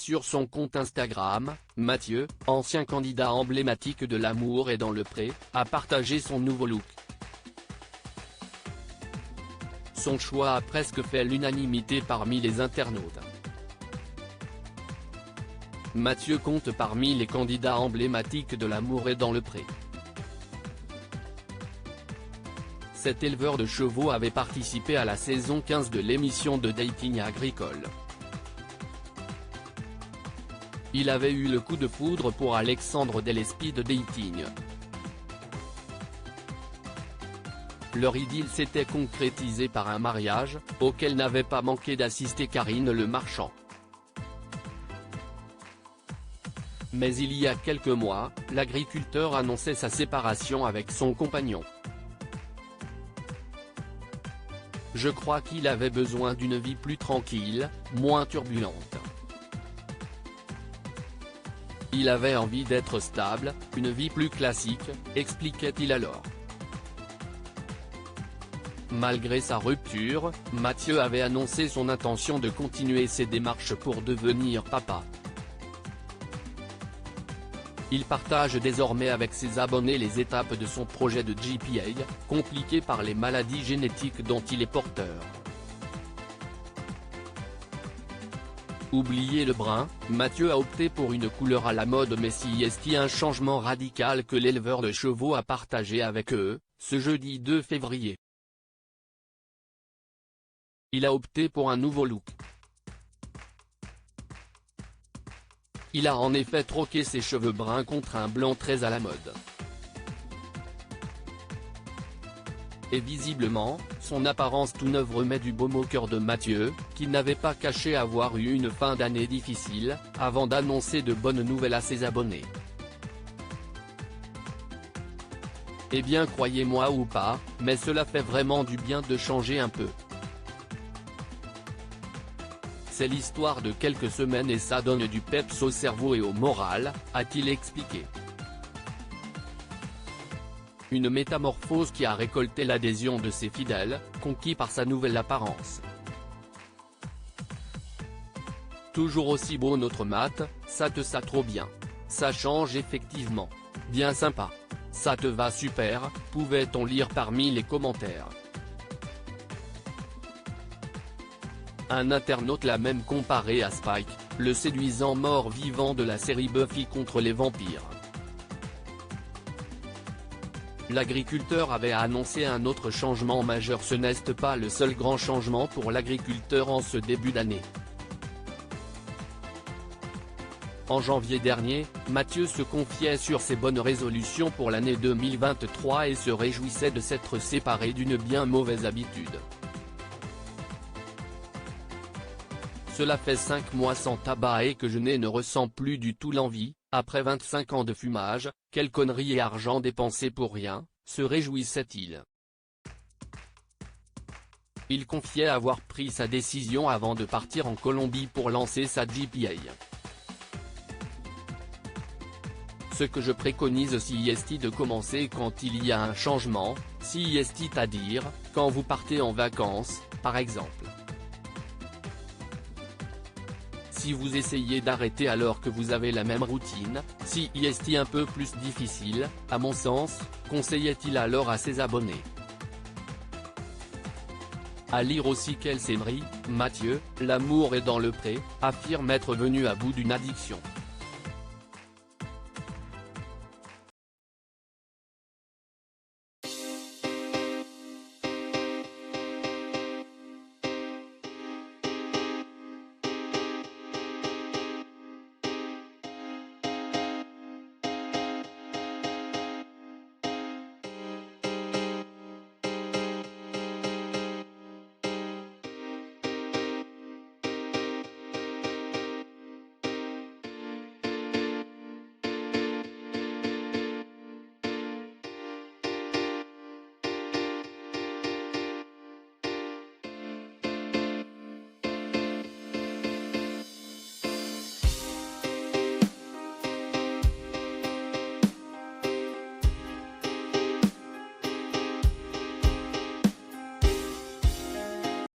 Sur son compte Instagram, Mathieu, ancien candidat emblématique de L'amour est dans le pré, a partagé son nouveau look. Son choix a presque fait l'unanimité parmi les internautes. Mathieu compte parmi les candidats emblématiques de L'amour est dans le pré. Cet éleveur de chevaux avait participé à la saison 15 de l'émission de dating agricole. Il avait eu le coup de foudre pour Alexandre Del Speed Dating. Leur idylle s'était concrétisée par un mariage, auquel n'avait pas manqué d'assister Karine Le Marchand. Mais il y a quelques mois, l'agriculteur annonçait sa séparation avec son compagnon. Je crois qu'il avait besoin d'une vie plus tranquille, moins turbulente. Il avait envie d'être stable, une vie plus classique, expliquait-il alors. Malgré sa rupture, Mathieu avait annoncé son intention de continuer ses démarches pour devenir papa. Il partage désormais avec ses abonnés les étapes de son projet de GPA, compliqué par les maladies génétiques dont il est porteur. Oubliez le brun, Mathieu a opté pour une couleur à la mode mais si est un changement radical que l'éleveur de chevaux a partagé avec eux, ce jeudi 2 février. Il a opté pour un nouveau look. Il a en effet troqué ses cheveux bruns contre un blanc très à la mode. Et visiblement, son apparence tout neuve remet du baume au cœur de Mathieu, qui n'avait pas caché avoir eu une fin d'année difficile, avant d'annoncer de bonnes nouvelles à ses abonnés. Eh bien croyez-moi ou pas, mais cela fait vraiment du bien de changer un peu. C'est l'histoire de quelques semaines et ça donne du peps au cerveau et au moral, a-t-il expliqué. Une métamorphose qui a récolté l'adhésion de ses fidèles, conquis par sa nouvelle apparence. Toujours aussi beau notre Matt, ça trop bien. Ça change effectivement. Bien sympa. Ça te va super, pouvait-on lire parmi les commentaires. Un internaute l'a même comparé à Spike, le séduisant mort-vivant de la série Buffy contre les vampires. L'agriculteur avait annoncé un autre changement majeur. Ce n'est pas le seul grand changement pour l'agriculteur en ce début d'année. En janvier dernier, Mathieu se confiait sur ses bonnes résolutions pour l'année 2023 et se réjouissait de s'être séparé d'une bien mauvaise habitude. Cela fait 5 mois sans tabac et que je ne ressens plus du tout l'envie, après 25 ans de fumage, quelle connerie et argent dépensé pour rien, se réjouissait-il. Il confiait avoir pris sa décision avant de partir en Colombie pour lancer sa GPA. Ce que je préconise si est de commencer quand il y a un changement, si est à dire, quand vous partez en vacances, par exemple. Si vous essayez d'arrêter alors que vous avez la même routine, si est un peu plus difficile, à mon sens, conseillait-il alors à ses abonnés. À lire aussi qu'El Semri, Mathieu, L'amour est dans le pré, affirme être venu à bout d'une addiction.